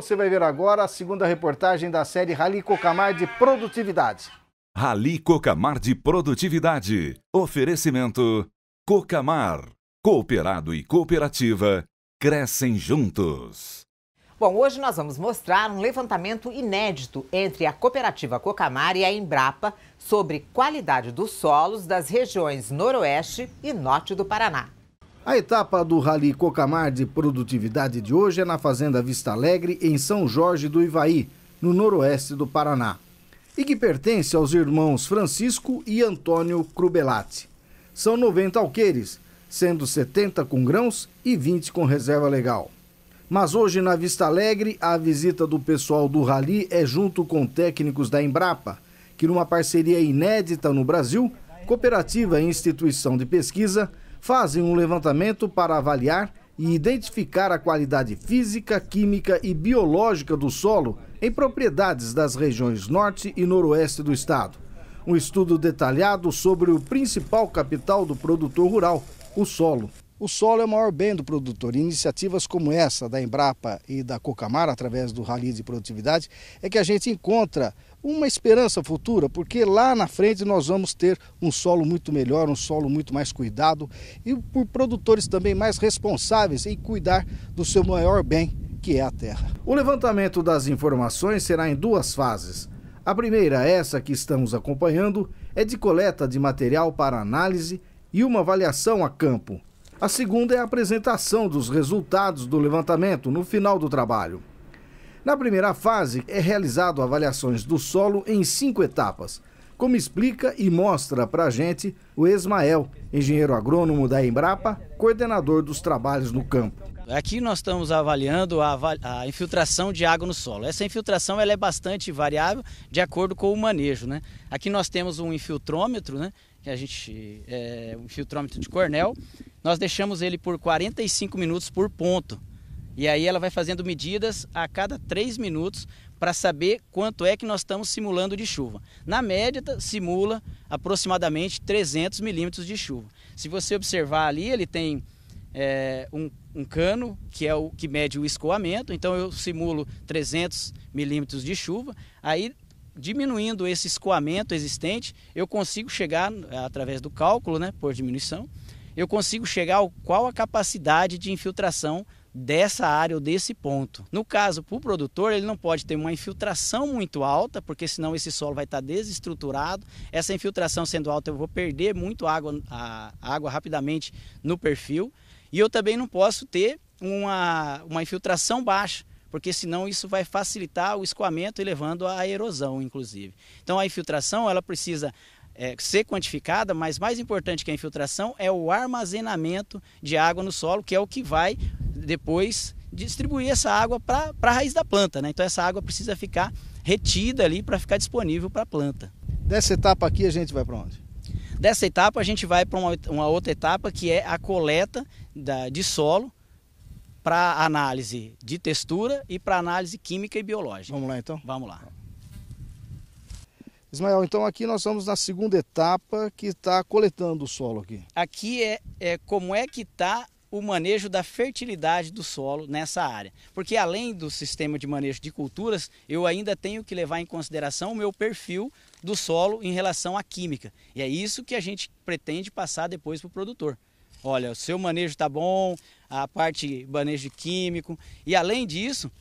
Você vai ver agora a segunda reportagem da série Rally Cocamar de Produtividade. Rally Cocamar de Produtividade. Oferecimento Cocamar. Cooperado e cooperativa crescem juntos. Bom, hoje nós vamos mostrar um levantamento inédito entre a cooperativa Cocamar e a Embrapa sobre qualidade dos solos das regiões Noroeste e Norte do Paraná. A etapa do Rally Cocamar de Produtividade de hoje é na Fazenda Vista Alegre, em São Jorge do Ivaí, no noroeste do Paraná, e que pertence aos irmãos Francisco e Antônio Crubelatti. São 90 alqueires, sendo 70 com grãos e 20 com reserva legal. Mas hoje na Vista Alegre, a visita do pessoal do Rally é junto com técnicos da Embrapa, que numa parceria inédita no Brasil, cooperativa e instituição de pesquisa, fazem um levantamento para avaliar e identificar a qualidade física, química e biológica do solo em propriedades das regiões norte e noroeste do estado. Um estudo detalhado sobre o principal capital do produtor rural, o solo. O solo é o maior bem do produtor. Iniciativas como essa da Embrapa e da Cocamar, através do Rally de Produtividade, é que a gente encontra uma esperança futura, porque lá na frente nós vamos ter um solo muito melhor, um solo muito mais cuidado e por produtores também mais responsáveis em cuidar do seu maior bem, que é a terra. O levantamento das informações será em duas fases. A primeira, essa que estamos acompanhando, é de coleta de material para análise e uma avaliação a campo. A segunda é a apresentação dos resultados do levantamento no final do trabalho. Na primeira fase, é realizado avaliações do solo em 5 etapas, como explica e mostra para a gente o Ismael, engenheiro agrônomo da Embrapa, coordenador dos trabalhos no campo. Aqui nós estamos avaliando a infiltração de água no solo. Essa infiltração ela é bastante variável de acordo com o manejo, né? Aqui nós temos um infiltrômetro, né? Que a gente um filtrômetro de Cornell. Nós deixamos ele por 45 minutos por ponto. E aí ela vai fazendo medidas a cada 3 minutos para saber quanto é que nós estamos simulando de chuva. Na média, simula aproximadamente 300 milímetros de chuva. Se você observar ali, ele tem um cano que é o que mede o escoamento. Então eu simulo 300 milímetros de chuva. Aí, diminuindo esse escoamento existente, eu consigo chegar, através do cálculo, né, por diminuição, eu consigo chegar a qual a capacidade de infiltração dessa área ou desse ponto. No caso, para o produtor, ele não pode ter uma infiltração muito alta, porque senão esse solo vai estar desestruturado. Essa infiltração sendo alta, eu vou perder muito a água rapidamente no perfil. E eu também não posso ter uma infiltração baixa, porque senão isso vai facilitar o escoamento e levando à erosão, inclusive. Então a infiltração ela precisa ser quantificada, mas mais importante que a infiltração é o armazenamento de água no solo, que é o que vai depois distribuir essa água para a raiz da planta, né? Então essa água precisa ficar retida ali para ficar disponível para a planta. Dessa etapa aqui a gente vai para onde? Dessa etapa a gente vai para uma outra etapa que é a coleta de solo, para análise de textura e para análise química e biológica. Vamos lá então? Vamos lá. Ismael, então aqui nós estamos na segunda etapa que está coletando o solo aqui. Aqui é como é que está o manejo da fertilidade do solo nessa área. Porque além do sistema de manejo de culturas, eu ainda tenho que levar em consideração o meu perfil do solo em relação à química. E é isso que a gente pretende passar depois para o produtor. Olha, o seu manejo está bom, a parte manejo químico e além disso,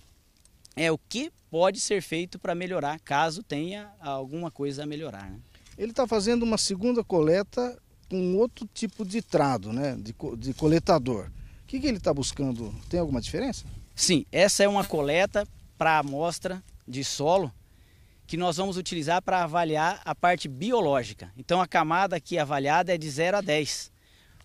o que pode ser feito para melhorar, caso tenha alguma coisa a melhorar, né? Ele está fazendo uma segunda coleta com outro tipo de trado, né? De coletador. O que ele está buscando? Tem alguma diferença? Sim, essa é uma coleta para amostra de solo que nós vamos utilizar para avaliar a parte biológica. Então a camada aqui avaliada é de 0 a 10.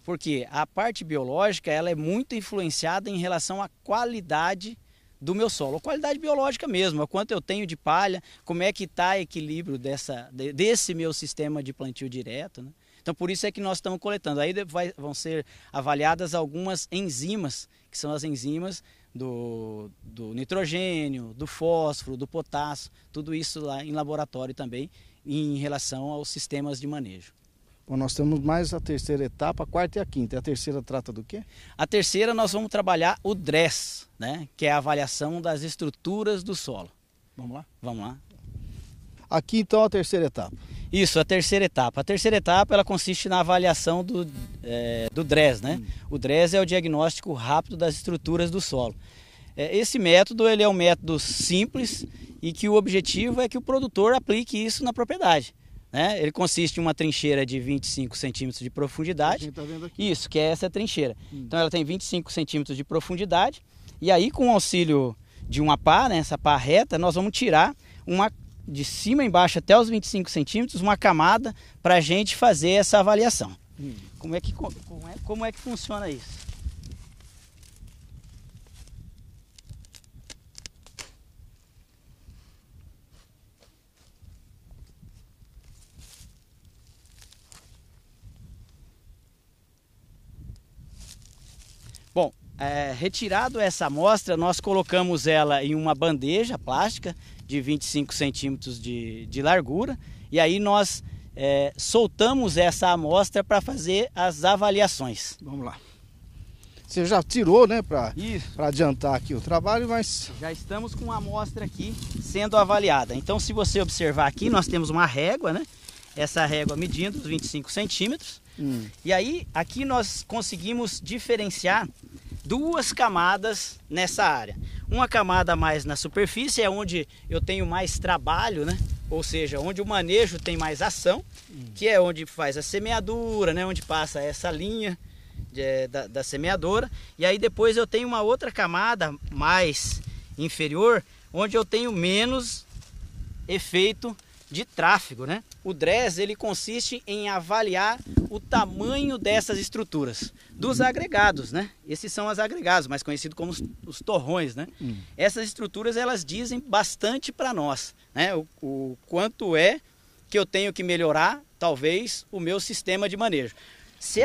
Porque a parte biológica ela é muito influenciada em relação à qualidade do meu solo. A qualidade biológica mesmo, o quanto eu tenho de palha, como é que está o equilíbrio desse meu sistema de plantio direto, né? Então por isso é que nós estamos coletando. Aí vão ser avaliadas algumas enzimas, que são as enzimas do nitrogênio, do fósforo, do potássio, tudo isso lá em laboratório também, em relação aos sistemas de manejo. Bom, nós temos mais a terceira etapa, a quarta e a quinta. E a terceira trata do quê? A terceira nós vamos trabalhar o DRESS, né? Que é a avaliação das estruturas do solo. Vamos lá? Vamos lá. Aqui então a terceira etapa. Isso, a terceira etapa. A terceira etapa ela consiste na avaliação do DRESS, né? O DRESS é o diagnóstico rápido das estruturas do solo. Esse método ele é um método simples e que o objetivo é que o produtor aplique isso na propriedade. Né? Ele consiste em uma trincheira de 25 centímetros de profundidade. Tá vendo aqui. Isso, que é essa trincheira. Então ela tem 25 centímetros de profundidade e aí com o auxílio de uma pá, né, essa pá reta, nós vamos tirar uma de cima e embaixo até os 25 centímetros, uma camada para a gente fazer essa avaliação. Como é que funciona isso? Bom, retirado essa amostra, nós colocamos ela em uma bandeja plástica de 25 centímetros de largura e aí nós soltamos essa amostra para fazer as avaliações. Vamos lá. Você já tirou, né, para adiantar aqui o trabalho, mas... Já estamos com a amostra aqui sendo avaliada. Então, se você observar aqui, nós temos uma régua, né? Essa régua medindo os 25 centímetros. E aí, aqui nós conseguimos diferenciar duas camadas nessa área. Uma camada mais na superfície é onde eu tenho mais trabalho, né? Ou seja, onde o manejo tem mais ação, que é onde faz a semeadura, né? Onde passa essa linha da semeadora. E aí depois eu tenho uma outra camada mais inferior, onde eu tenho menos efeito de tráfego, né? O DRESS ele consiste em avaliar o tamanho dessas estruturas, dos agregados, né? Esses são os agregados, mais conhecidos como os torrões, né? Essas estruturas elas dizem bastante para nós, né? O quanto é que eu tenho que melhorar, talvez, o meu sistema de manejo. Se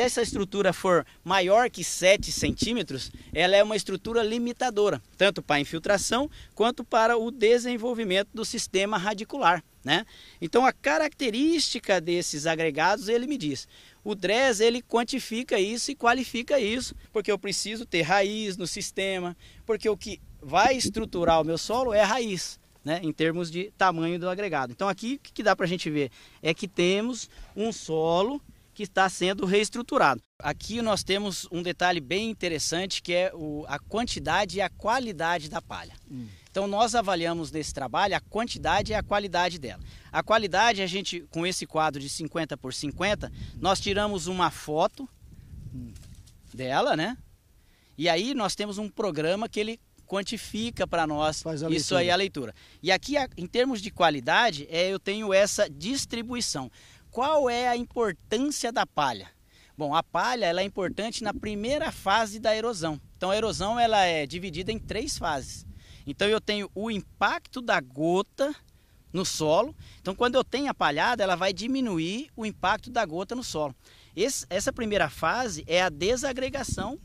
essa estrutura for maior que 7 centímetros, ela é uma estrutura limitadora, tanto para a infiltração quanto para o desenvolvimento do sistema radicular, né? Então a característica desses agregados, ele me diz. O DRESS, ele quantifica isso e qualifica isso, porque eu preciso ter raiz no sistema, porque o que vai estruturar o meu solo é a raiz, né? Em termos de tamanho do agregado. Então aqui o que dá para a gente ver é que temos um solo que está sendo reestruturado. Aqui nós temos um detalhe bem interessante que é a quantidade e a qualidade da palha. Então nós avaliamos nesse trabalho a quantidade e a qualidade dela. A qualidade a gente, com esse quadro de 50 por 50, nós tiramos uma foto dela, né? E aí nós temos um programa que ele quantifica para nós isso aí, a leitura. E aqui em termos de qualidade, eu tenho essa distribuição. Qual é a importância da palha? Bom, a palha ela é importante na primeira fase da erosão. Então a erosão ela é dividida em 3 fases. Então eu tenho o impacto da gota no solo. Então quando eu tenho a palhada, ela vai diminuir o impacto da gota no solo. Essa primeira fase é a desagregação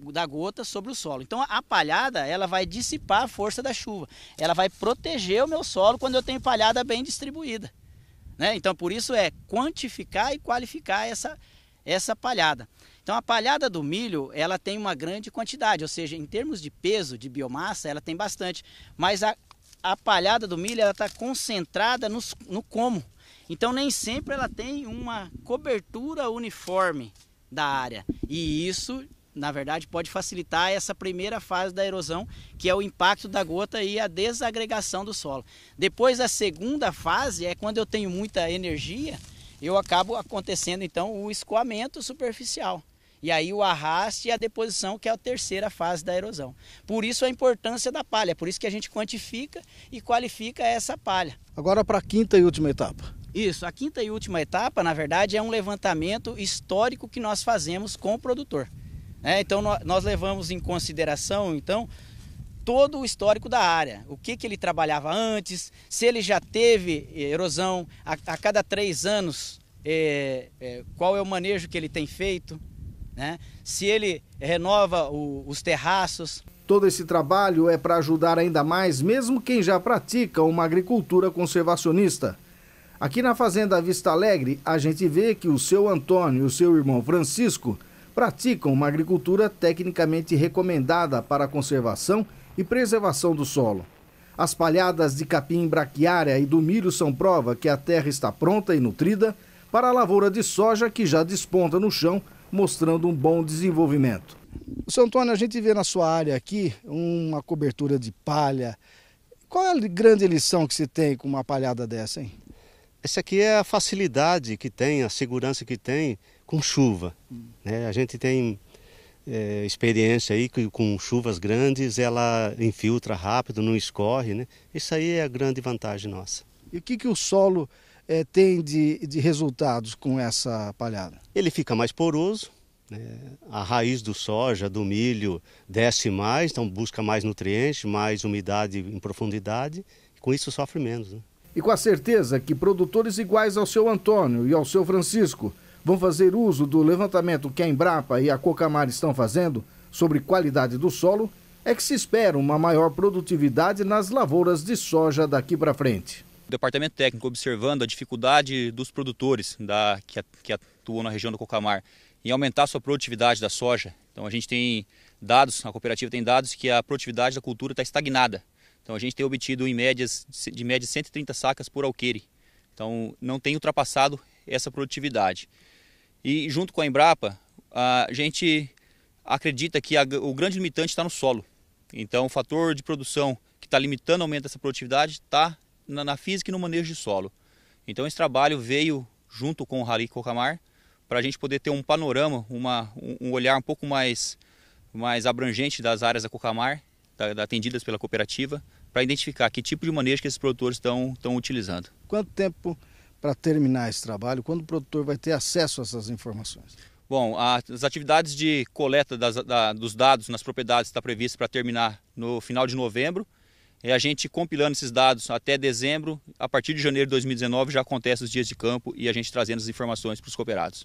da gota sobre o solo. Então a palhada ela vai dissipar a força da chuva. Ela vai proteger o meu solo quando eu tenho palhada bem distribuída, né? Então por isso é quantificar e qualificar essa palhada. Então a palhada do milho ela tem uma grande quantidade, ou seja, em termos de peso, de biomassa, ela tem bastante. Mas a palhada do milho ela está concentrada no como. Então nem sempre ela tem uma cobertura uniforme da área. E isso na verdade, pode facilitar essa primeira fase da erosão, que é o impacto da gota e a desagregação do solo. Depois, a segunda fase é quando eu tenho muita energia, eu acabo acontecendo, então, o escoamento superficial. E aí o arraste e a deposição, que é a terceira fase da erosão. Por isso a importância da palha, por isso que a gente quantifica e qualifica essa palha. Agora para a quinta e última etapa. Isso, a quinta e última etapa, na verdade, é um levantamento histórico que nós fazemos com o produtor. Então nós levamos em consideração então todo o histórico da área, o que ele trabalhava antes, se ele já teve erosão a cada 3 anos, qual é o manejo que ele tem feito, né? Se ele renova os terraços. Todo esse trabalho é para ajudar ainda mais, mesmo quem já pratica uma agricultura conservacionista. Aqui na Fazenda Vista Alegre, a gente vê que o seu Antônio e o seu irmão Francisco praticam uma agricultura tecnicamente recomendada para a conservação e preservação do solo. As palhadas de capim braquiária e do milho são prova que a terra está pronta e nutrida para a lavoura de soja que já desponta no chão, mostrando um bom desenvolvimento. Seu Antônio, a gente vê na sua área aqui uma cobertura de palha. Qual é a grande lição que se tem com uma palhada dessa, hein? Essa aqui é a facilidade que tem, a segurança que tem com chuva. Né? A gente tem experiência aí que com chuvas grandes ela infiltra rápido, não escorre. Né? Isso aí é a grande vantagem nossa. E o que o solo tem de resultados com essa palhada? Ele fica mais poroso, né? A raiz do soja, do milho desce mais, então busca mais nutrientes, mais umidade em profundidade, e com isso sofre menos. Né? E com a certeza que produtores iguais ao seu Antônio e ao seu Francisco vão fazer uso do levantamento que a Embrapa e a Cocamar estão fazendo sobre qualidade do solo, é que se espera uma maior produtividade nas lavouras de soja daqui para frente. O departamento técnico, observando a dificuldade dos produtores que atuam na região do Cocamar em aumentar a sua produtividade da soja. Então a gente tem dados, a cooperativa tem dados que a produtividade da cultura está estagnada. Então a gente tem obtido de média 130 sacas por alqueire. Então não tem ultrapassado essa produtividade. E junto com a Embrapa, a gente acredita que o grande limitante está no solo. Então o fator de produção que está limitando o aumento dessa produtividade está na física e no manejo de solo. Então esse trabalho veio junto com o Rally Cocamar para a gente poder ter um panorama, um olhar um pouco mais abrangente das áreas da Cocamar, atendidas pela cooperativa, para identificar que tipo de manejo que esses produtores estão utilizando. Quanto tempo para terminar esse trabalho? Quando o produtor vai ter acesso a essas informações? Bom, as atividades de coleta dos dados nas propriedades está prevista para terminar no final de novembro. E a gente compilando esses dados até dezembro, a partir de janeiro de 2019 já acontece os dias de campo e a gente trazendo as informações para os cooperados.